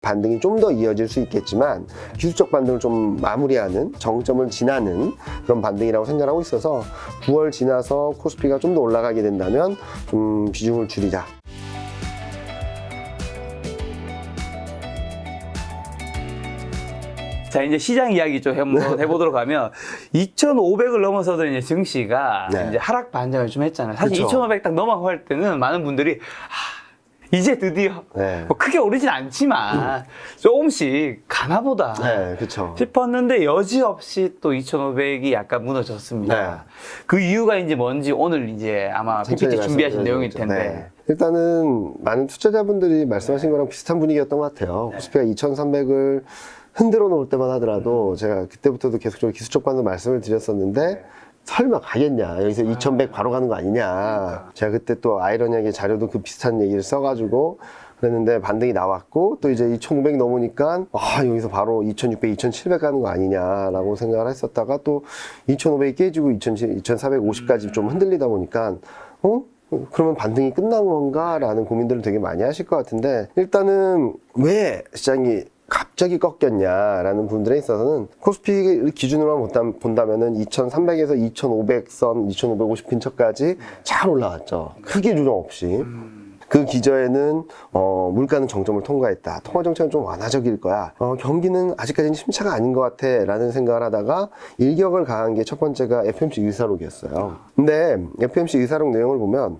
반등이 좀 더 이어질 수 있겠지만 기술적 반등을 좀 마무리하는 정점을 지나는 그런 반등이라고 생각하고 있어서 9월 지나서 코스피가 좀 더 올라가게 된다면 좀 비중을 줄이자. 자, 이제 시장 이야기 좀 한번 해보도록 하면 2,500을 넘어서도 이제 증시가 네. 이제 하락 반등을 좀 했잖아요. 사실 그쵸. 2,500 딱 넘어갈 때는 많은 분들이 이제 드디어 네. 뭐 크게 오르진 않지만 조금씩 가나보다 네, 그렇죠. 싶었는데 여지없이 또 2,500이 약간 무너졌습니다. 네. 그 이유가 이제 뭔지 오늘 이제 아마 PPT 준비하신 내용일 텐데. 네. 일단은 많은 투자자분들이 말씀하신 거랑 비슷한 분위기였던 것 같아요. 코스피가 2,300을 흔들어 놓을 때만 하더라도 제가 그때부터도 계속적으로 기술적 반등 말씀을 드렸었는데 설마 가겠냐, 여기서 2100 바로 가는 거 아니냐. 제가 그때 또 아이러니하게 자료도 그 비슷한 얘기를 써가지고 그랬는데 반등이 나왔고 또 이제 2500 넘으니까 여기서 바로 2600, 2700 가는 거 아니냐라고 생각을 했었다가 또 2500이 깨지고 2450까지 좀 흔들리다 보니까 그러면 반등이 끝난 건가? 라는 고민들을 되게 많이 하실 것 같은데 일단은 왜 시장이 갑자기 꺾였냐라는 분들에 있어서는 코스피 기준으로만 본다면은 2300에서 2500선, 2550 근처까지 잘 올라왔죠. 크게 조정 없이. 그 기저에는 물가는 정점을 통과했다. 통화 정책은 좀 완화적일 거야. 경기는 아직까지는 심차가 아닌 것 같아 라는 생각을 하다가 일격을 가한 게 첫 번째가 FOMC 의사록이었어요. 근데 FOMC 의사록 내용을 보면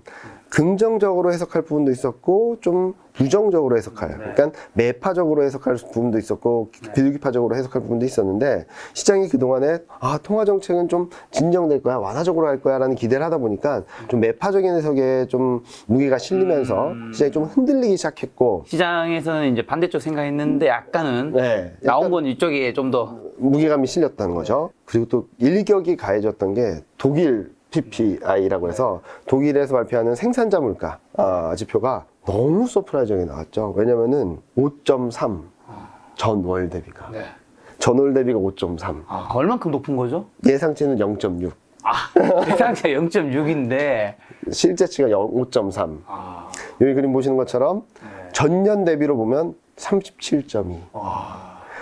긍정적으로 해석할 부분도 있었고 좀 부정적으로 해석할, 그러니까 매파적으로 해석할 부분도 있었고 비둘기파적으로 해석할 부분도 있었는데 시장이 그동안에 통화 정책은 좀 진정될 거야, 완화적으로 할 거야 라는 기대를 하다 보니까 좀 매파적인 해석에 좀 무게가 실리면서 시장이 좀 흔들리기 시작했고 시장에서는 이제 반대쪽 생각했는데 약간은 나온 건 이쪽에 좀 더 무게감이 실렸다는 거죠. 그리고 또 일격이 가해졌던 게 독일 PPI라고 해서 독일에서 발표하는 생산자 물가 지표가 너무 서프라이즈하게 나왔죠. 왜냐면은 5.3 전월 대비가. 전월 대비가 5.3. 얼만큼 높은 거죠? 예상치는 0.6. 예상치가 0.6인데 실제치가 5.3. 여기 그림 보시는 것처럼 전년 대비로 보면 37.2.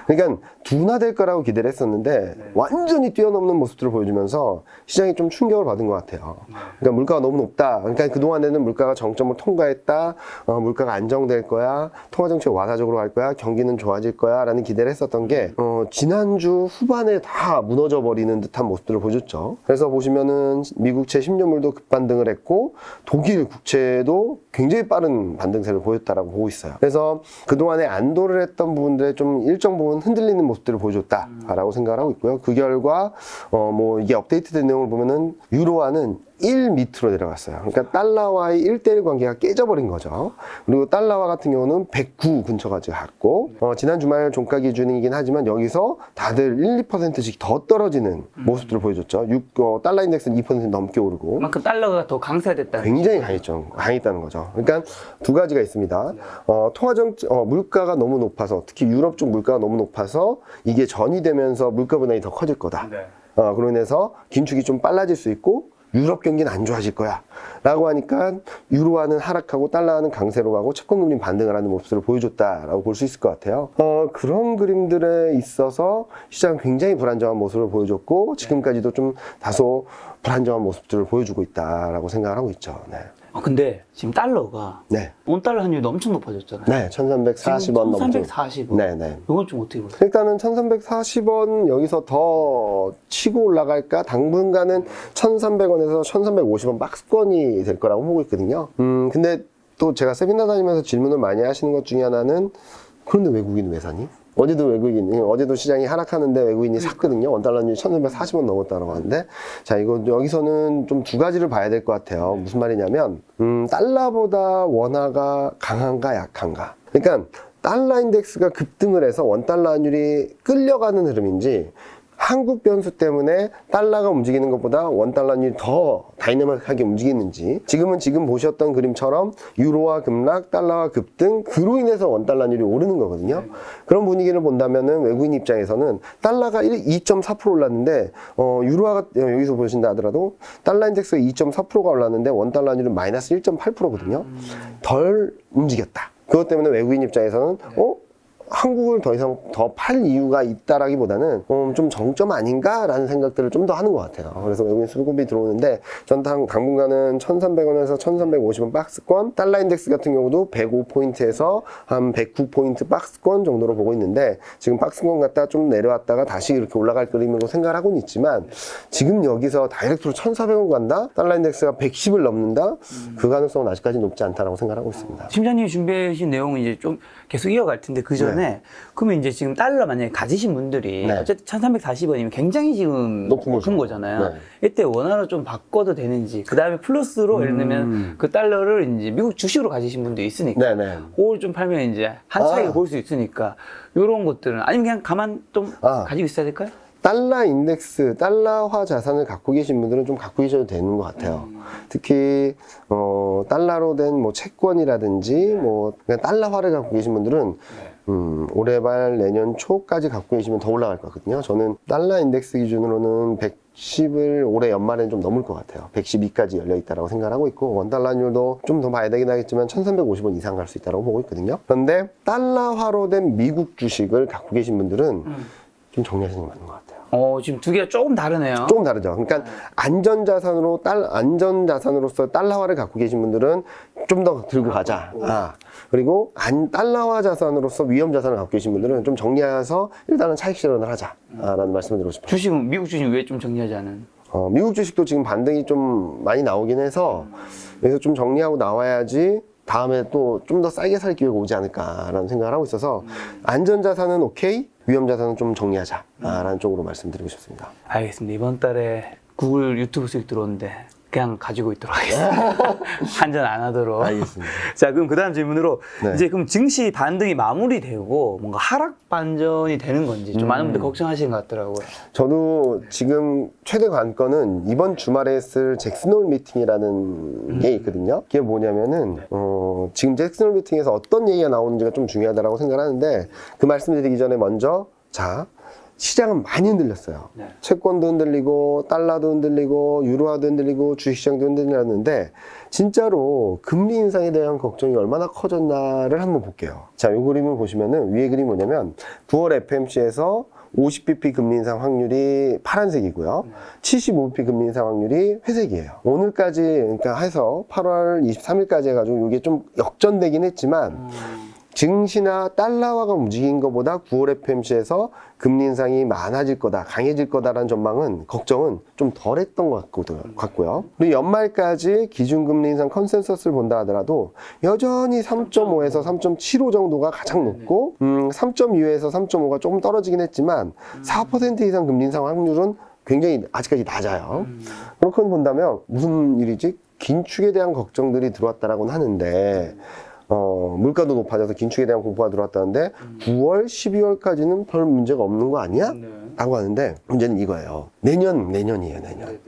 그러니까 둔화될 거라고 기대를 했었는데 완전히 뛰어넘는 모습들을 보여주면서 시장이 좀 충격을 받은 것 같아요. 그러니까 물가가 너무 높다. 그러니까 그동안에는 물가가 정점을 통과했다. 물가가 안정될 거야. 통화정책 완화적으로 할 거야. 경기는 좋아질 거야. 라는 기대를 했었던 게 지난주 후반에 다 무너져 버리는 듯한 모습들을 보여줬죠. 그래서 보시면은 미국채 10년물도 급반등을 했고 독일 국채도 굉장히 빠른 반등세를 보였다라고 보고 있어요. 그래서 그동안에 안도를 했던 부분들에 좀 일정 부분 흔들리는 모습들을 보여줬다라고 생각을 하고 있고요. 그 결과 이게 업데이트된 내용을 보면은 유로화는 1 밑으로 내려갔어요. 그러니까 달러와의 1대1 관계가 깨져버린 거죠. 그리고 달러화 같은 경우는 109 근처까지 갔고 지난 주말 종가 기준이긴 하지만 여기서 다들 1, 2%씩 더 떨어지는 모습들을 보여줬죠. 달러 인덱스는 2% 넘게 오르고 그만큼 달러가 더 강세됐다. 굉장히 강했다는 거죠. 그러니까 두 가지가 있습니다. 물가가 너무 높아서 특히 유럽 쪽 물가가 너무 높아서 이게 전이되면서 물가 분할이 더 커질 거다. 그로 인해서 긴축이 좀 빨라질 수 있고 유럽 경기는 안 좋아질 거야 라고 하니까 유로화는 하락하고 달러화는 강세로 가고 채권금리 반등을 하는 모습을 보여줬다라고 볼 수 있을 것 같아요. 그런 그림들에 있어서 시장은 굉장히 불안정한 모습을 보여줬고 지금까지도 좀 다소 불안정한 모습들을 보여주고 있다라고 생각을 하고 있죠. 근데 지금 달러가 원달러 환율이 엄청 높아졌잖아요. 네, 1340원 넘죠. 1340원. 이건 좀 어떻게 보세요? 일단은 1340원 여기서 더 치고 올라갈까? 당분간은 1300원에서 1350원 박스권이 될 거라고 보고 있거든요. 근데 또 제가 세미나 다니면서 질문을 많이 하시는 것 중에 하나는 그런데 외국인 왜 사니? 어제도 시장이 하락하는데 외국인이 샀거든요. 원달러율이 1340원 넘었다고 하는데, 자, 여기서는 좀 두 가지를 봐야 될 것 같아요. 무슨 말이냐면, 달러보다 원화가 강한가 약한가. 그러니까, 달러 인덱스가 급등을 해서 원달러 환율이 끌려가는 흐름인지, 한국 변수 때문에 달러가 움직이는 것보다 원달러율이 더 다이내믹하게 움직이는지 지금 보셨던 그림처럼 유로화 급락, 달러화 급등 그로 인해서 원달러율이 오르는 거거든요. 그런 분위기를 본다면은 외국인 입장에서는 달러가 2.4% 올랐는데 유로화가 여기서 보신다 하더라도 달러 인덱스가 2.4%가 올랐는데 원달러율은 마이너스 1.8%거든요. 덜 움직였다. 그것 때문에 외국인 입장에서는 한국을 더 이상 더 팔 이유가 있다라기보다는 좀 정점 아닌가라는 생각들을 좀 더 하는 것 같아요. 그래서 외국인 수급이 들어오는데 전 당분간은 1,300원에서 1,350원 박스권, 달러 인덱스 같은 경우도 105포인트에서 한 109포인트 박스권 정도로 보고 있는데 지금 박스권 갔다 좀 내려왔다가 다시 이렇게 올라갈 그림으로 생각을 하고는 있지만 지금 여기서 다이렉트로 1,400원 간다? 달러 인덱스가 110을 넘는다? 그 가능성은 아직까지 높지 않다라고 생각하고 있습니다. 팀장님이 준비해 주신 내용은 이제 좀 계속 이어갈 텐데 그 전에 그러면 이제 지금 달러 만약에 가지신 분들이 네. 어쨌든 1,340원이면 굉장히 지금 높은 거잖아요. 네. 이때 원화로 좀 바꿔도 되는지 그 다음에 플러스로 예를 들면 그 달러를 이제 미국 주식으로 가지신 분도 있으니까 네네. 그걸 좀 팔면 이제 한 차익을 볼 수 있으니까 이런 것들은 아니면 그냥 가만 좀 가지고 있어야 될까요? 달러 인덱스, 달러화 자산을 갖고 계신 분들은 좀 갖고 계셔도 되는 것 같아요. 특히 달러로 된 뭐 채권이라든지 뭐 그냥 달러화를 갖고 계신 분들은 올해 말 내년 초까지 갖고 계시면 더 올라갈 것 같거든요. 저는 달러 인덱스 기준으로는 110을 올해 연말에는 좀 넘을 것 같아요. 112까지 열려 있다고 생각하고 있고 원달러율도 좀 더 봐야 되긴 하겠지만 1,350원 이상 갈 수 있다고 보고 있거든요. 그런데 달러화로 된 미국 주식을 갖고 계신 분들은 좀 정리하시는 게 맞는 것 같아요. 지금 두 개가 조금 다르네요. 조금 다르죠. 그러니까 안전자산으로서 달러화를 갖고 계신 분들은 좀 더 들고 가자. 그리고 달러화 자산으로서 위험 자산을 갖고 계신 분들은 좀 정리해서 일단은 차익 실현을 하자라는 말씀을 드리고 싶어요. 주식은 미국 주식은 왜 좀 정리하지 않은? 미국 주식도 지금 반등이 좀 많이 나오긴 해서 그래서 좀 정리하고 나와야지 다음에 또 좀 더 싸게 살 기회가 오지 않을까라는 생각을 하고 있어서 안전자산은 오케이, 위험자산은 좀 정리하자라는 쪽으로 말씀드리고 싶습니다. 알겠습니다. 이번 달에 구글 유튜브 수익 들어오는데 그냥 가지고 있도록 하겠습니다. 한전 안 하도록. 알겠습니다. 자, 그럼 그 다음 질문으로 네. 이제 그럼 증시 반등이 마무리되고 뭔가 하락 반전이 되는 건지 좀 많은 분들 걱정하시는 것 같더라고요. 저도 지금 최대 관건은 이번 주말에 쓸 잭슨홀 미팅이라는 게 있거든요. 그게 뭐냐면은 지금 잭슨홀 미팅에서 어떤 얘기가 나오는지가 좀 중요하다고 생각하는데 그 말씀드리기 전에 먼저 시장은 많이 흔들렸어요. 네. 채권도 흔들리고 달러도 흔들리고 유로화도 흔들리고 주식시장도 흔들렸는데 진짜로 금리 인상에 대한 걱정이 얼마나 커졌나를 한번 볼게요. 자, 이 그림을 보시면은 위에 그림이 뭐냐면 9월 FMC에서 50bp 금리 인상 확률이 파란색이고요. 75bp 금리 인상 확률이 회색이에요. 오늘까지 그러니까 해서 8월 23일까지 해가지고 이게 좀 역전되긴 했지만 증시나 달러화가 움직인 것보다 9월 FMC에서 금리 인상이 많아질 거다, 강해질 거다라는 전망은, 걱정은 좀 덜 했던 것 같고요. 그리고 연말까지 기준금리 인상 컨센서스를 본다 하더라도 여전히 3.5에서 3.75 정도가 가장 높고 3.2에서 3.5가 조금 떨어지긴 했지만 4% 이상 금리 인상 확률은 굉장히 아직까지 낮아요. 그렇게 본다면 무슨 일이지? 긴축에 대한 걱정들이 들어왔다라고는 하는데 물가도 높아져서 긴축에 대한 공포가 들어왔다는데 9월, 12월까지는 별 문제가 없는 거 아니야? 라고 하는데 문제는 이거예요. 내년이에요, 내년.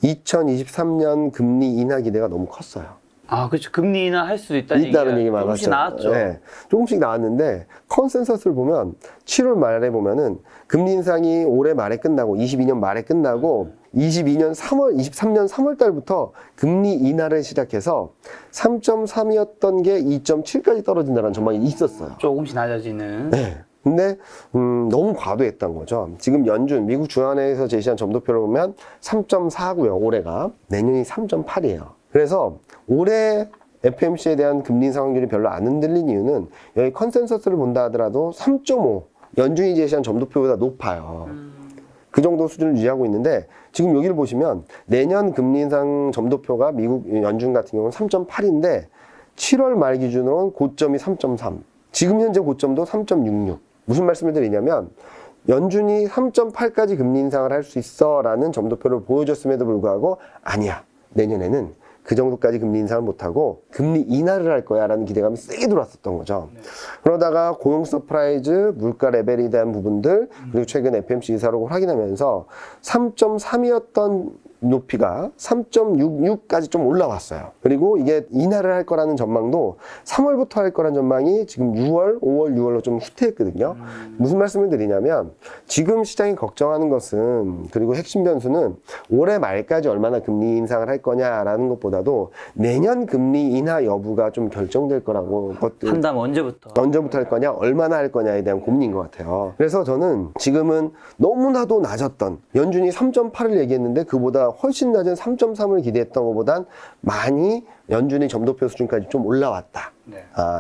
2023년 금리 인하 기대가 너무 컸어요. 그렇죠. 금리 인하 할 수도 있다는 얘기 많았죠. 조금씩 나왔죠. 네, 조금씩 나왔는데 컨센서스를 보면 7월 말에 보면은 금리 인상이 올해 말에 끝나고 22년 말에 끝나고 23년 3월 달부터 금리 인하를 시작해서 3.3이었던 게 2.7까지 떨어진다는 전망이 있었어요. 조금씩 낮아지는. 네. 근데 너무 과도했던 거죠. 지금 미국 중앙은행에서 제시한 점도표를 보면 3.4고요. 올해가. 내년이 3.8이에요. 그래서 올해 FMC에 대한 금리 인상 확률이 별로 안 흔들린 이유는 여기 컨센서스를 본다 하더라도 3.5 연준이 제시한 점도표보다 높아요. 그 정도 수준을 유지하고 있는데 지금 여기를 보시면 내년 금리 인상 점도표가 미국 연준 같은 경우는 3.8인데 7월 말 기준으로는 고점이 3.3. 지금 현재 고점도 3.66. 무슨 말씀을 드리냐면 연준이 3.8까지 금리 인상을 할 수 있어 라는 점도표를 보여줬음에도 불구하고 아니야. 내년에는 그 정도까지 금리 인상을 못하고 금리 인하를 할 거야 라는 기대감이 세게 들어왔었던 거죠. 그러다가 고용 서프라이즈, 물가 레벨에 대한 부분들, 그리고 최근 FMC 이사록을 확인하면서 3.3이었던 높이가 3.66까지 좀 올라왔어요. 그리고 이게 인하를 할 거라는 전망도 3월부터 할 거라는 전망이 지금 6월, 5월, 6월로 좀 후퇴했거든요. 무슨 말씀을 드리냐면 지금 시장이 걱정하는 것은, 그리고 핵심 변수는 올해 말까지 얼마나 금리 인상을 할 거냐라는 것보다도 내년 금리 인하 여부가 좀 결정될 거라고, 한다면 언제부터 할 거냐, 얼마나 할 거냐에 대한 고민인 것 같아요. 그래서 저는 지금은 너무나도 낮았던, 연준이 3.8을 얘기했는데 그보다 훨씬 낮은 3.3을 기대했던 것보단 많이 연준이 점도표 수준까지 좀 올라왔다.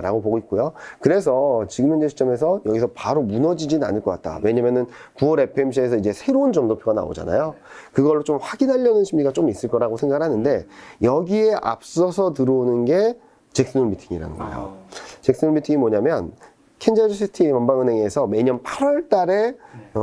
라고 보고 있고요. 그래서 지금 현재 시점에서 여기서 바로 무너지진 않을 것 같다. 왜냐면은 9월 FMC에서 이제 새로운 점도표가 나오잖아요. 그걸로 좀 확인하려는 심리가 좀 있을 거라고 생각을 하는데, 여기에 앞서서 들어오는 게 잭슨 홀 미팅이라는 거예요. 잭슨 홀 미팅이 뭐냐면, 캔자스시티 연방은행에서 매년 8월 달에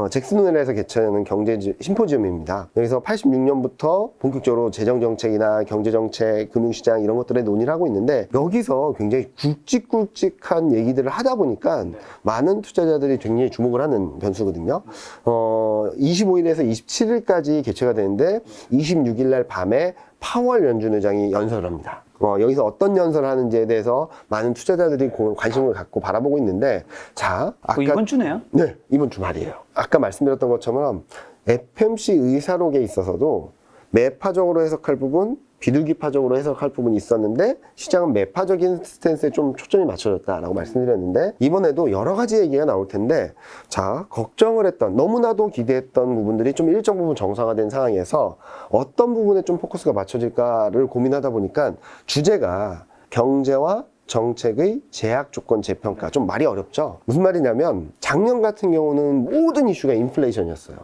잭슨홀에서 개최하는 경제 심포지엄입니다. 여기서 86년부터 본격적으로 재정정책이나 경제정책, 금융시장 이런 것들에 논의를 하고 있는데, 여기서 굉장히 굵직굵직한 얘기들을 하다 보니까 많은 투자자들이 굉장히 주목을 하는 변수거든요. 25일에서 27일까지 개최가 되는데 26일 날 밤에 파월 연준 의장이 연설을 합니다. 여기서 어떤 연설을 하는지에 대해서 많은 투자자들이 관심을 갖고 바라보고 있는데, 자, 아까 이번 주네요? 네, 이번 주말이에요. 아까 말씀드렸던 것처럼 FMC 의사록에 있어서도 매파적으로 해석할 부분, 비둘기파적으로 해석할 부분이 있었는데 시장은 매파적인 스탠스에 좀 초점이 맞춰졌다라고 말씀드렸는데, 이번에도 여러 가지 얘기가 나올 텐데, 자, 걱정을 했던, 너무나도 기대했던 부분들이 좀 일정 부분 정상화된 상황에서 어떤 부분에 좀 포커스가 맞춰질까를 고민하다 보니까 주제가 경제와 정책의 제약 조건 재평가, 좀 말이 어렵죠. 무슨 말이냐면 작년 같은 경우는 모든 이슈가 인플레이션이었어요.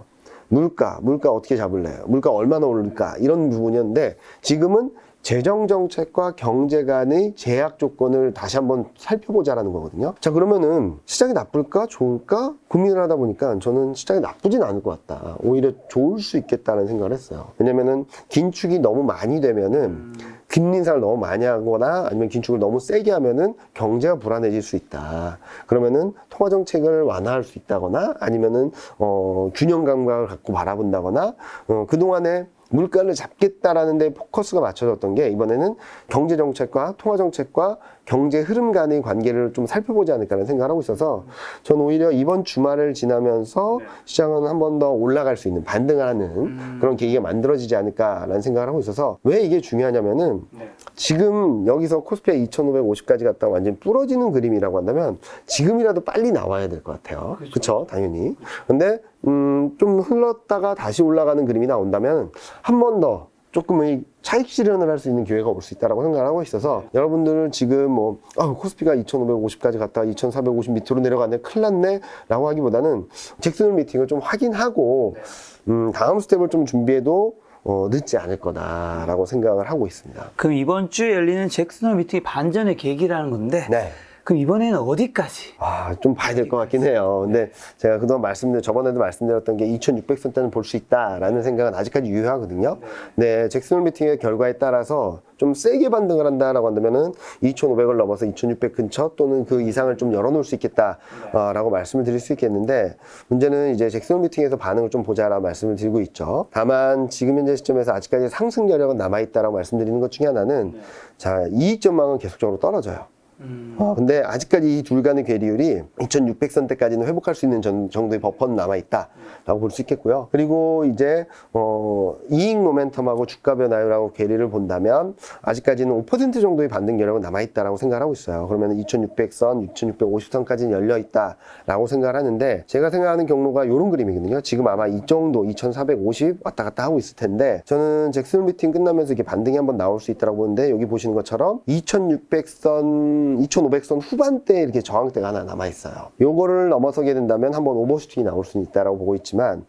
물가 어떻게 잡을래요? 물가 얼마나 오를까? 이런 부분이었는데, 지금은 재정정책과 경제 간의 제약 조건을 다시 한번 살펴보자라는 거거든요. 자, 그러면은 시장이 나쁠까? 좋을까? 고민을 하다 보니까 저는 시장이 나쁘진 않을 것 같다. 오히려 좋을 수 있겠다는 생각을 했어요. 왜냐면은 긴축이 너무 많이 되면은, 금리 인상을 너무 많이 하거나 아니면 긴축을 너무 세게 하면은 경제가 불안해질 수 있다. 그러면은 통화 정책을 완화할 수 있다거나 아니면은 균형 감각을 갖고 바라본다거나 그동안에 물가를 잡겠다라는 데 포커스가 맞춰졌던 게, 이번에는 경제 정책과 통화 정책과 경제 흐름 간의 관계를 좀 살펴보지 않을까라는 생각을 하고 있어서, 저는 오히려 이번 주말을 지나면서 시장은 한 번 더 올라갈 수 있는, 반등을 하는 그런 계기가 만들어지지 않을까라는 생각을 하고 있어서, 왜 이게 중요하냐면은 지금 여기서 코스피가 2550까지 갔다가 완전히 부러지는 그림이라고 한다면 지금이라도 빨리 나와야 될 것 같아요. 그렇죠, 당연히. 근데 좀 흘렀다가 다시 올라가는 그림이 나온다면 한 번 더 조금의 차익 실현을 할 수 있는 기회가 올 수 있다고 생각을 하고 있어서, 여러분들은 지금 코스피가 2550까지 갔다가 2450 밑으로 내려갔네, 큰일 났네 라고 하기보다는 잭슨 홀 미팅을 좀 확인하고 다음 스텝을 좀 준비해도 늦지 않을 거다라고 생각을 하고 있습니다. 그럼 이번 주에 열리는 잭슨 홀 미팅이 반전의 계기라는 건데, 네. 그럼 이번에는 어디까지? 좀 봐야 될 것 같긴 해요. 근데 제가 그동안 저번에도 말씀드렸던 게 2600선대는 볼 수 있다라는 생각은 아직까지 유효하거든요. 네, 잭슨 홀 미팅의 결과에 따라서 좀 세게 반등을 한다라고 한다면은 2500을 넘어서 2600 근처 또는 그 이상을 좀 열어놓을 수 있겠다라고 말씀을 드릴 수 있겠는데, 문제는 이제 잭슨 홀 미팅에서 반응을 좀 보자라고 말씀을 드리고 있죠. 다만 지금 현재 시점에서 아직까지 상승 여력은 남아있다라고 말씀드리는 것 중에 하나는, 자, 이익 전망은 계속적으로 떨어져요. 근데 아직까지 이 둘 간의 괴리율이 2600선대까지는 회복할 수 있는 정도의 버퍼는 남아있다라고 볼 수 있겠고요. 그리고 이제 이익 모멘텀하고 주가 변화율하고 괴리를 본다면 아직까지는 5% 정도의 반등 여력은 남아있다라고 생각을 하고 있어요. 그러면 2600선, 2650선까지는 열려있다라고 생각을 하는데, 제가 생각하는 경로가 이런 그림이거든요. 지금 아마 이 정도 2450 왔다 갔다 하고 있을 텐데, 저는 잭슨 홀 미팅 끝나면서 이게 반등이 한번 나올 수 있다고 보는데, 여기 보시는 것처럼 2600선 2500선 후반대에 이렇게 저항대가 하나 남아있어요. 요거를 넘어서게 된다면 한번 오버슈팅이 나올 수는 있다라고 보고 있지만,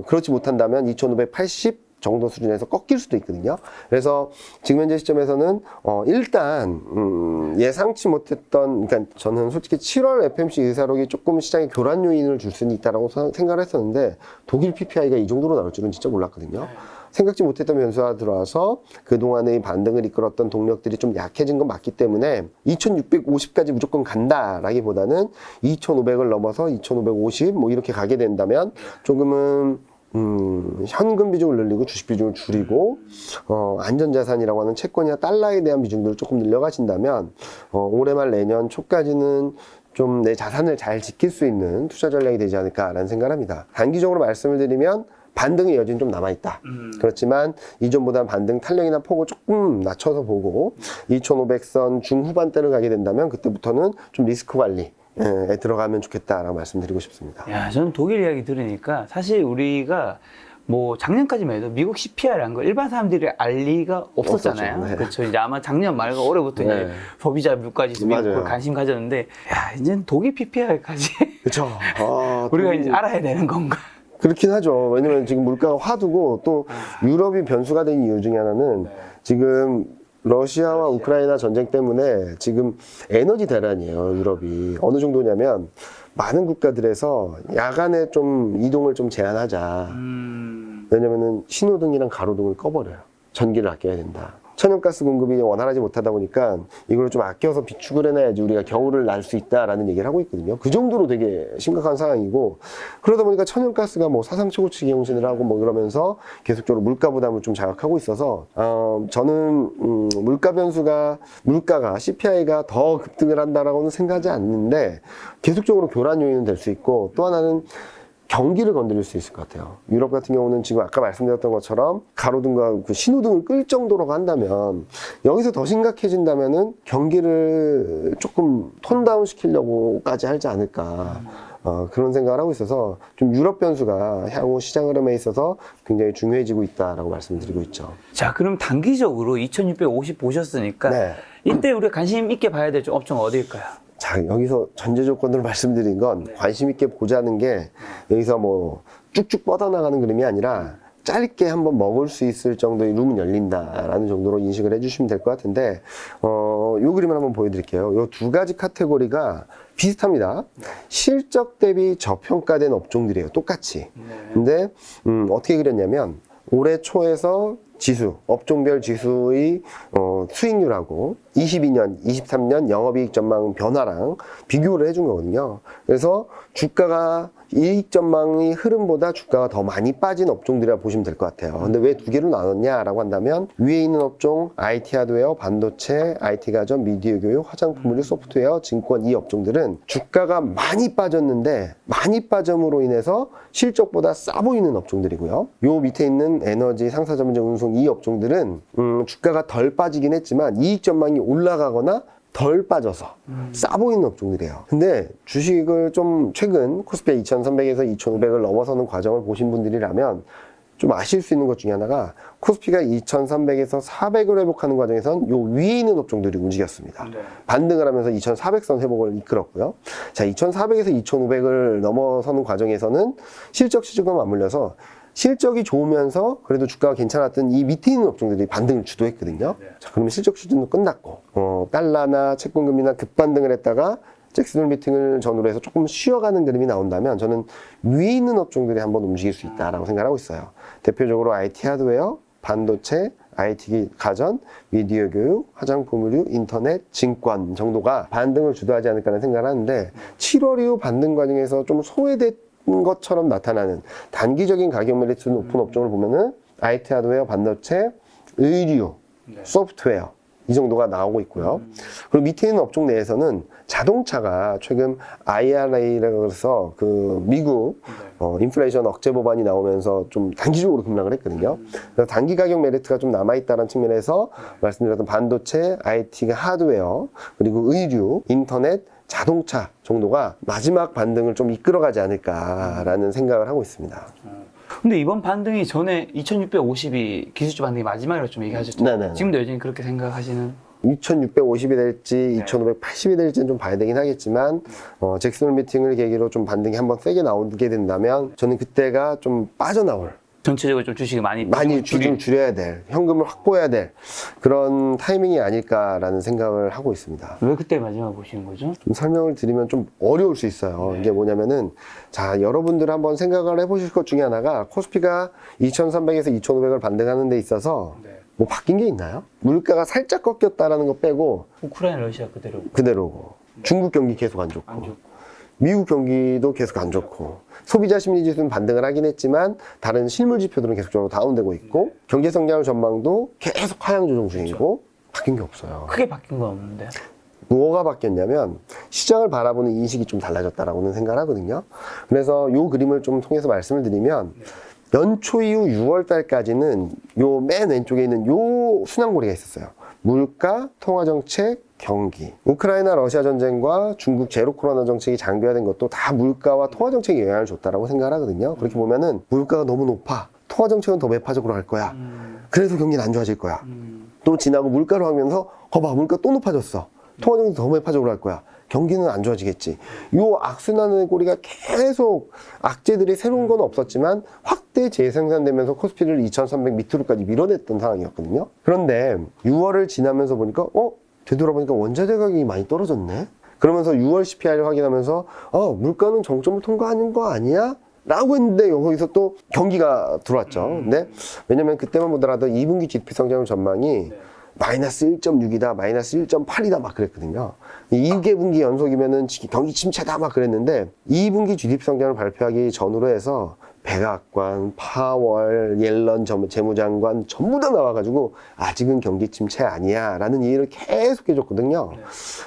그렇지 못한다면 2580 정도 수준에서 꺾일 수도 있거든요. 그래서 지금 현재 시점에서는 일단 예상치 못했던, 그러니까 저는 솔직히 7월 FMC 의사록이 조금 시장에 교란 요인을 줄 수는 있다라고 생각을 했었는데, 독일 PPI가 이 정도로 나올 줄은 진짜 몰랐거든요. 생각지 못했던 변수가 들어와서 그동안의 반등을 이끌었던 동력들이 좀 약해진 건 맞기 때문에 2650까지 무조건 간다라기보다는 2500을 넘어서 2550 뭐 이렇게 가게 된다면 조금은 현금 비중을 늘리고 주식 비중을 줄이고 안전자산이라고 하는 채권이나 달러에 대한 비중들을 조금 늘려가신다면 올해 말 내년 초까지는 좀 내 자산을 잘 지킬 수 있는 투자 전략이 되지 않을까라는 생각을 합니다. 단기적으로 말씀을 드리면 반등의 여지는 좀 남아있다. 그렇지만 이전보다 반등 탄력이나 폭을 조금 낮춰서 보고 2500선 중후반대를 가게 된다면 그때부터는 좀 리스크 관리에 들어가면 좋겠다라고 말씀드리고 싶습니다. 야, 저는 독일 이야기 들으니까 사실 우리가 뭐 작년까지만 해도 미국 CPI라는 거 일반 사람들이 알 리가 없었잖아요. 없었죠. 네. 그렇죠. 이제 아마 작년 말과 올해부터 네. 이제 소비자 물가지수 맞아요. 미국을 관심 가졌는데, 야, 이제는 독일 PPI까지 그렇죠. 우리가 이제 알아야 되는 건가? 그렇긴 하죠. 왜냐면 지금 물가가 화두고 또 유럽이 변수가 된 이유 중에 하나는 지금 러시아와 우크라이나 전쟁 때문에 지금 에너지 대란이에요. 유럽이 어느 정도냐면 많은 국가들에서 야간에 좀 이동을 좀 제한하자. 왜냐면은 신호등이랑 가로등을 꺼버려요. 전기를 아껴야 된다. 천연가스 공급이 원활하지 못하다 보니까 이걸 좀 아껴서 비축을 해놔야지 우리가 겨울을 날 수 있다라는 얘기를 하고 있거든요. 그 정도로 되게 심각한 상황이고, 그러다 보니까 천연가스가 뭐 사상 최고치 경신을 하고 뭐 그러면서 계속적으로 물가 부담을 좀 자극하고 있어서 저는 물가가 CPI가 더 급등을 한다라고는 생각하지 않는데 계속적으로 교란 요인은 될 수 있고, 또 하나는 경기를 건드릴 수 있을 것 같아요. 유럽 같은 경우는 지금 아까 말씀드렸던 것처럼 가로등과 그 신호등을 끌 정도로 한다면, 여기서 더 심각해진다면은 경기를 조금 톤다운 시키려고까지 하지 않을까. 그런 생각을 하고 있어서 좀 유럽 변수가 향후 시장 흐름에 있어서 굉장히 중요해지고 있다라고 말씀드리고 있죠. 자, 그럼 단기적으로 2650 보셨으니까 네. 이때 우리가 관심 있게 봐야 될 업종 어디일까요? 자, 여기서 전제 조건으로 말씀드린 건 관심 있게 보자는 게 여기서 뭐 쭉쭉 뻗어나가는 그림이 아니라 짧게 한번 먹을 수 있을 정도의 룸은 열린다라는 정도로 인식을 해주시면 될 것 같은데, 요 그림을 한번 보여드릴게요. 요 두 가지 카테고리가 비슷합니다. 실적 대비 저평가된 업종들이에요. 똑같이. 근데 어떻게 그렸냐면 올해 초에서 지수, 업종별 지수의 수익률하고 22년, 23년 영업이익 전망 변화랑 비교를 해준 거거든요. 그래서 주가가 이익 전망의 흐름보다 주가가 더 많이 빠진 업종들이라 보시면 될 것 같아요. 근데 왜 두 개로 나눴냐라고 한다면 위에 있는 업종 IT 하드웨어, 반도체, IT 가전, 미디어 교육, 화장품, 의류, 소프트웨어, 증권 이 업종들은 주가가 많이 빠졌는데 많이 빠짐으로 인해서 실적보다 싸 보이는 업종들이고요. 요 밑에 있는 에너지, 상사 전문점, 운송 이 업종들은 주가가 덜 빠지긴 했지만 이익 전망이 올라가거나 덜 빠져서 싸 보이는 업종들이에요. 근데 주식을 좀 최근 코스피 2300에서 2500을 넘어서는 과정을 보신 분들이라면 좀 아실 수 있는 것 중에 하나가 코스피가 2300에서 400을 회복하는 과정에선 요 위에 있는 업종들이 움직였습니다. 반등을 하면서 2400선 회복을 이끌었고요. 자, 2400에서 2500을 넘어서는 과정에서는 실적 시즌과 맞물려서 실적이 좋으면서 그래도 주가가 괜찮았던 이 밑에 있는 업종들이 반등을 주도했거든요. 자, 그러면 실적 시즌도 끝났고 달러나 채권금리나 급반등을 했다가 잭슨홀 미팅을 전후로 해서 조금 쉬어가는 그림이 나온다면 저는 위에 있는 업종들이 한번 움직일 수 있다라고 생각하고 있어요. 대표적으로 IT 하드웨어, 반도체, IT 가전, 미디어 교육, 화장품 의류, 인터넷, 증권 정도가 반등을 주도하지 않을까라는 생각을 하는데 7월 이후 반등 과정에서 좀 소외됐 것처럼 나타나는 단기적인 가격 메리트 높은 업종을 보면은 IT 하드웨어, 반도체, 의류, 소프트웨어 이 정도가 나오고 있고요. 그리고 밑에 있는 업종 내에서는 자동차가 최근 IRA라고 해서 그 미국 인플레이션 억제 법안이 나오면서 좀 단기적으로 급락을 했거든요. 그래서 단기 가격 메리트가 좀 남아있다는 측면에서 말씀드렸던 반도체, IT 하드웨어, 그리고 의류, 인터넷, 자동차 정도가 마지막 반등을 좀 이끌어가지 않을까라는 생각을 하고 있습니다. 근데 이번 반등이 전에 2650이 기술주 반등이 마지막이라고 좀 얘기하셨죠? 네네. 지금도 여전히 그렇게 생각하시는? 2650이 될지 2580이 될지는 좀 봐야 되긴 하겠지만 잭슨홀 미팅을 계기로 좀 반등이 한번 세게 나오게 된다면 저는 그때가 좀 빠져나올 전체적으로 좀 주식이 많이 비중 줄여야 될, 현금을 확보해야 될 그런 타이밍이 아닐까라는 생각을 하고 있습니다. 왜 그때 마지막 보시는 거죠? 좀 설명을 드리면 좀 어려울 수 있어요. 이게 뭐냐면은, 자, 여러분들 한번 생각을 해보실 것 중에 하나가 코스피가 2300에서 2500을 반등하는 데 있어서 뭐 바뀐 게 있나요? 물가가 살짝 꺾였다라는 거 빼고 우크라이나, 러시아 그대로고 그대로고, 중국 경기 계속 안 좋고, 미국 경기도 계속 안 좋고, 소비자 심리 지수는 반등을 하긴 했지만 다른 실물 지표들은 계속적으로 다운되고 있고 경제 성장 전망도 계속 하향 조정 중이고 바뀐 게 없어요. 크게 바뀐 건 없는데. 뭐가 바뀌었냐면 시장을 바라보는 인식이 좀 달라졌다라고는 생각을 하거든요. 그래서 요 그림을 좀 통해서 말씀을 드리면 연초 이후 6월 달까지는 요 맨 왼쪽에 있는 요 순환고리가 있었어요. 물가, 통화정책, 경기. 우크라이나 러시아 전쟁과 중국 제로 코로나 정책이 장기화된 것도 다 물가와 통화정책에 영향을 줬다라고 생각을 하거든요. 그렇게 보면은 물가가 너무 높아. 통화정책은 더 매파적으로 할 거야. 그래서 경기는 안 좋아질 거야. 또 지나고 물가로 하면서 거봐 물가 또 높아졌어. 통화정책 더 매파적으로 할 거야. 경기는 안 좋아지겠지. 요 악순환의 고리가 계속 악재들이 새로운 건 없었지만 확대 재생산되면서 코스피를 2300 밑으로까지 밀어냈던 상황이었거든요. 그런데 6월을 지나면서 보니까 되돌아보니까 원자재 가격이 많이 떨어졌네. 그러면서 6월 CPI를 확인하면서 물가는 정점을 통과하는 거 아니야? 라고 했는데 여기서 또 경기가 들어왔죠. 근데 왜냐면 그때만 보더라도 2분기 GDP 성장 전망이 마이너스 1.6이다, 마이너스 1.8이다 막 그랬거든요. 2분기 연속이면은 경기 침체다 막 그랬는데 2분기 GDP 성장을 발표하기 전후로 해서 백악관, 파월, 옐런 재무장관 전부 다 나와가지고 아직은 경기 침체 아니야 라는 얘기를 계속 해줬거든요.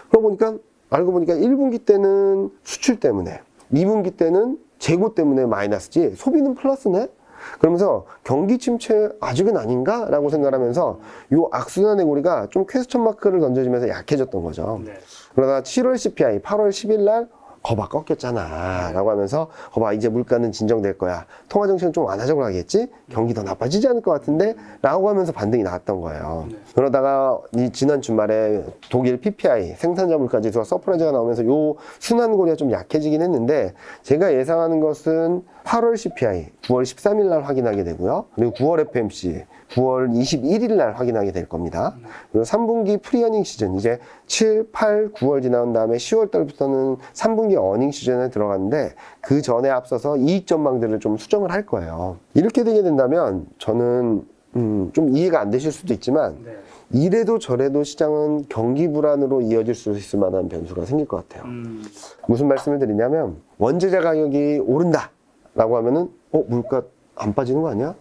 그러고 보니까 알고 보니까 1분기 때는 수출 때문에 2분기 때는 재고 때문에 마이너스지 소비는 플러스네? 그러면서 경기 침체 아직은 아닌가? 라고 생각하면서 요 악순환의 고리가 좀 퀘스천 마크를 던져주면서 약해졌던 거죠. 그러다 7월 CPI 8월 10일 날 거봐 꺾였잖아 라고 하면서 거봐 이제 물가는 진정될 거야. 통화정책은 좀 완화적으로 하겠지? 경기 더 나빠지지 않을 것 같은데? 라고 하면서 반등이 나왔던 거예요. 그러다가 지난 주말에 독일 PPI 생산자 물가 지수가 서프라이즈가 나오면서 요 순환고리가 좀 약해지긴 했는데 제가 예상하는 것은 8월 CPI 9월 13일 날 확인하게 되고요. 그리고 9월 FMC 9월 21일 날 확인하게 될 겁니다. 그리고 3분기 프리어닝 시즌 이제 7, 8, 9월 지나온 다음에 10월 달부터는 3분기 어닝 시즌에 들어갔는데 그 전에 앞서서 이익 전망들을 좀 수정을 할 거예요. 이렇게 되게 된다면 저는 좀 이해가 안 되실 수도 있지만 이래도 저래도 시장은 경기 불안으로 이어질 수 있을 만한 변수가 생길 것 같아요. 무슨 말씀을 드리냐면 원재재 가격이 오른다 라고 하면은 물가 안 빠지는 거 아니야?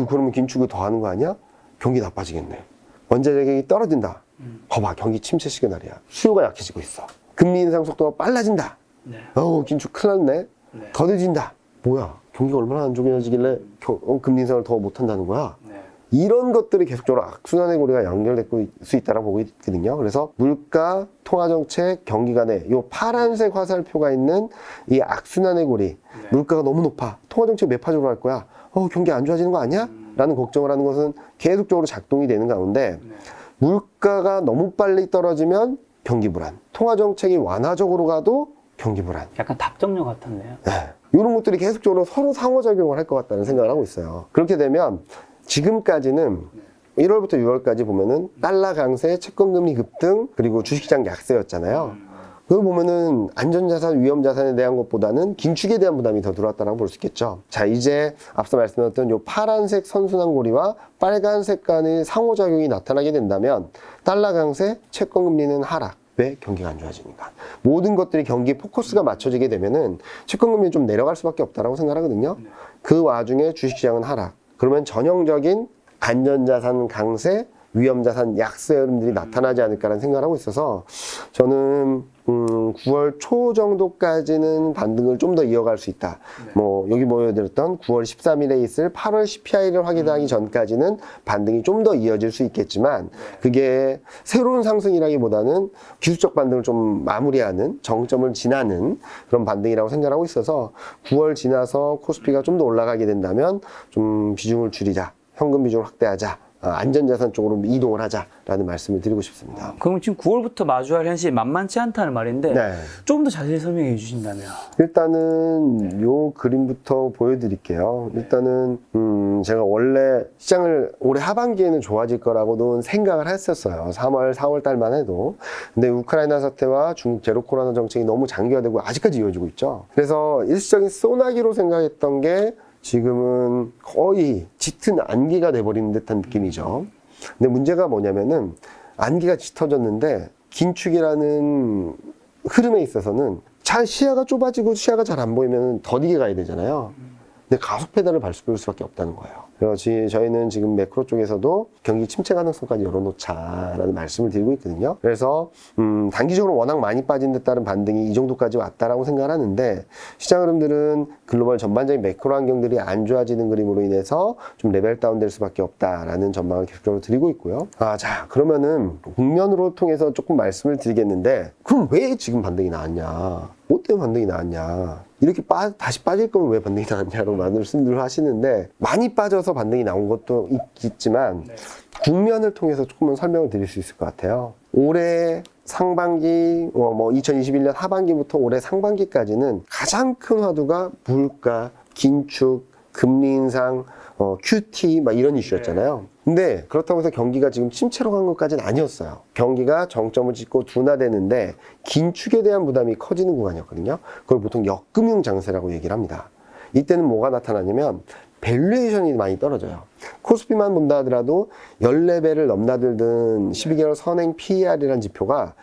그러면 긴축을 더 하는 거 아니야? 경기 나빠지겠네. 원자재 가격이 떨어진다. 봐봐, 경기 침체 시그널이야. 수요가 약해지고 있어. 금리 인상 속도가 빨라진다. 긴축 큰일 났네. 더뎌진다. 뭐야, 경기가 얼마나 안 좋아지길래 금리 인상을 더 못한다는 거야? 이런 것들이 계속적으로 악순환의 고리가 연결될 수 있다고 보고 있거든요. 그래서 물가, 통화정책, 경기 간에 이 파란색 화살표가 있는 이 악순환의 고리. 물가가 너무 높아. 통화정책 매파적으로 할 거야. 경기 안 좋아지는 거 아니야? 라는 걱정을 하는 것은 계속적으로 작동이 되는 가운데 물가가 너무 빨리 떨어지면 경기 불안. 통화정책이 완화적으로 가도 경기 불안. 약간 답정너 같았네요. 이런 것들이 계속적으로 서로 상호작용을 할 것 같다는 생각을 하고 있어요. 그렇게 되면 지금까지는 1월부터 6월까지 보면은 달러 강세, 채권금리 급등, 그리고 주식시장 약세였잖아요. 그걸 보면은 안전자산, 위험자산에 대한 것보다는 긴축에 대한 부담이 더 들어왔다고 볼 수 있겠죠. 자, 이제 앞서 말씀드렸던 요 파란색 선순환고리와 빨간색 간의 상호작용이 나타나게 된다면 달러 강세, 채권금리는 하락. 왜? 경기가 안 좋아지니까. 모든 것들이 경기에 포커스가 맞춰지게 되면은 채권금리는 좀 내려갈 수밖에 없다고 생각하거든요. 그 와중에 주식시장은 하락. 그러면 전형적인 안전자산 강세, 위험자산 약세 흐름들이 나타나지 않을까라는 생각을 하고 있어서 저는 9월 초 정도까지는 반등을 좀 더 이어갈 수 있다. 여기 보여드렸던 9월 13일에 있을 8월 CPI를 확인하기 전까지는 반등이 좀 더 이어질 수 있겠지만 그게 새로운 상승이라기보다는 기술적 반등을 좀 마무리하는 정점을 지나는 그런 반등이라고 생각하고 있어서 9월 지나서 코스피가 좀 더 올라가게 된다면 좀 비중을 줄이자. 현금 비중을 확대하자. 안전자산 쪽으로 이동을 하자라는 말씀을 드리고 싶습니다. 그럼 지금 9월부터 마주할 현실이 만만치 않다는 말인데 조금 더 자세히 설명해 주신다면? 일단은 요 그림부터 보여드릴게요. 일단은 제가 원래 시장을 올해 하반기에는 좋아질 거라고도 생각을 했었어요. 3월, 4월 달만 해도. 근데 우크라이나 사태와 중국 제로 코로나 정책이 너무 장기화되고 아직까지 이어지고 있죠. 그래서 일시적인 소나기로 생각했던 게 지금은 거의 짙은 안개가 돼버리는 듯한 느낌이죠. 근데 문제가 뭐냐면은 안개가 짙어졌는데 긴축이라는 흐름에 있어서는 시야가 좁아지고 시야가 잘 안 보이면 더디게 가야 되잖아요. 근데 가속 페달을 밟을 수밖에 없다는 거예요. 그래서 저희는 지금 매크로 쪽에서도 경기 침체 가능성까지 열어놓자라는 말씀을 드리고 있거든요. 그래서 단기적으로 워낙 많이 빠진 데 따른 반등이 이 정도까지 왔다라고 생각을 하는데, 시장 흐름들은 글로벌 전반적인 매크로 환경들이 안 좋아지는 그림으로 인해서 좀 레벨 다운될 수밖에 없다라는 전망을 계속적으로 드리고 있고요. 자, 그러면은 국면으로 통해서 조금 말씀을 드리겠는데, 그럼 왜 지금 반등이 나왔냐? 뭐 때문에 반등이 나왔냐? 이렇게 다시 빠질 거면 왜 반등이 나왔냐고 말씀들 하시는데, 많이 빠져서 반등이 나온 것도 있겠지만 국면을 통해서 조금은 설명을 드릴 수 있을 것 같아요. 올해 상반기, 2021년 하반기부터 올해 상반기까지는 가장 큰 화두가 물가, 긴축, 금리 인상, QT 막 이런 이슈였잖아요. 근데 그렇다고 해서 경기가 지금 침체로 간 것까지는 아니었어요. 경기가 정점을 찍고 둔화되는데 긴축에 대한 부담이 커지는 구간이었거든요. 그걸 보통 역금융 장세라고 얘기를 합니다. 이때는 뭐가 나타나냐면 밸류에이션이 많이 떨어져요. 코스피만 본다 하더라도 14배를 넘나들던 12개월 선행 PER이라는 지표가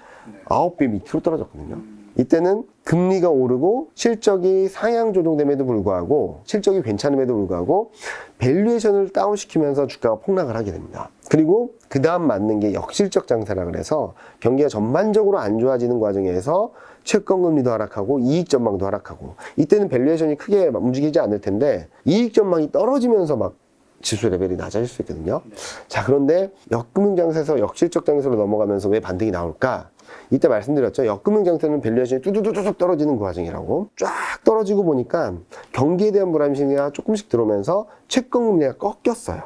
9배 밑으로 떨어졌거든요. 이때는 금리가 오르고 실적이 상향 조정됨에도 불구하고, 실적이 괜찮음에도 불구하고 밸류에이션을 다운시키면서 주가가 폭락을 하게 됩니다. 그리고 그 다음 맞는 게 역실적 장세라 그래서 경기가 전반적으로 안 좋아지는 과정에서 채권금리도 하락하고 이익 전망도 하락하고, 이때는 밸류에이션이 크게 움직이지 않을 텐데 이익 전망이 떨어지면서 막 지수 레벨이 낮아질 수 있거든요. 자, 그런데 역금융 장세에서 역실적 장세로 넘어가면서 왜 반등이 나올까? 이때 말씀드렸죠. 역금융 장세는 밸류에이션이 뚜두두둑 떨어지는 그 과정이라고. 쫙 떨어지고 보니까 경기에 대한 불안심리가 조금씩 들어오면서 채권금리가 꺾였어요.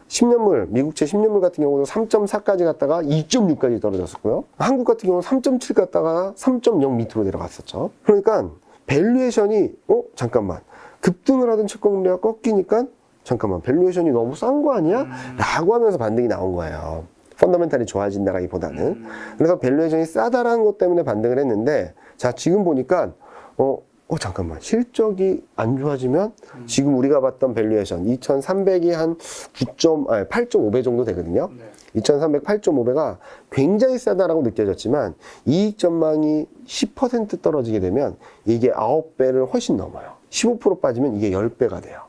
10년물, 미국채 10년물 같은 경우도 3.4까지 갔다가 2.6까지 떨어졌었고요. 한국 같은 경우는 3.7 갔다가 3.0 밑으로 내려갔었죠. 그러니까 밸류에이션이 잠깐만, 급등을 하던 채권금리가 꺾이니까 잠깐만, 밸류에이션이 너무 싼 거 아니야? 라고 하면서 반등이 나온 거예요. 펀더멘탈이 좋아진다라기보다는. 그래서 밸류에이션이 싸다라는 것 때문에 반등을 했는데, 자, 지금 보니까 잠깐만, 실적이 안 좋아지면 지금 우리가 봤던 밸류에이션 2300이 한 8.5배 정도 되거든요. 2300 8.5배가 굉장히 싸다라고 느껴졌지만 이익 전망이 10% 떨어지게 되면 이게 9배를 훨씬 넘어요. 15% 빠지면 이게 10배가 돼요.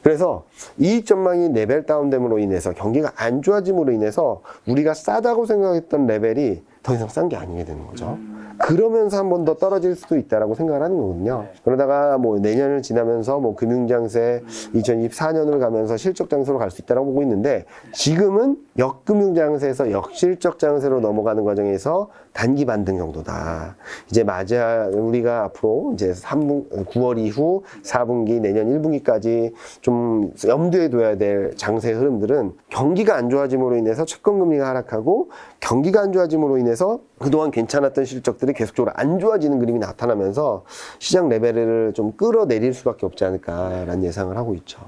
그래서 이익 전망이 레벨 다운됨으로 인해서, 경기가 안 좋아짐으로 인해서 우리가 싸다고 생각했던 레벨이 더 이상 싼 게 아니게 되는 거죠. 그러면서 한 번 더 떨어질 수도 있다라고 생각을 하는 거거든요. 그러다가 내년을 지나면서 금융장세 2024년을 가면서 실적장세로 갈 수 있다라고 보고 있는데, 지금은 역금융장세에서 역실적 장세로 넘어가는 과정에서 단기 반등 정도다. 이제 우리가 앞으로 이제 9월 이후 4분기, 내년 1분기까지 좀 염두에 둬야 될 장세 흐름들은, 경기가 안 좋아짐으로 인해서 채권금리가 하락하고, 경기가 안 좋아짐으로 인해서 그동안 괜찮았던 실적들이 계속적으로 안 좋아지는 그림이 나타나면서 시장 레벨을 좀 끌어내릴 수밖에 없지 않을까라는 예상을 하고 있죠.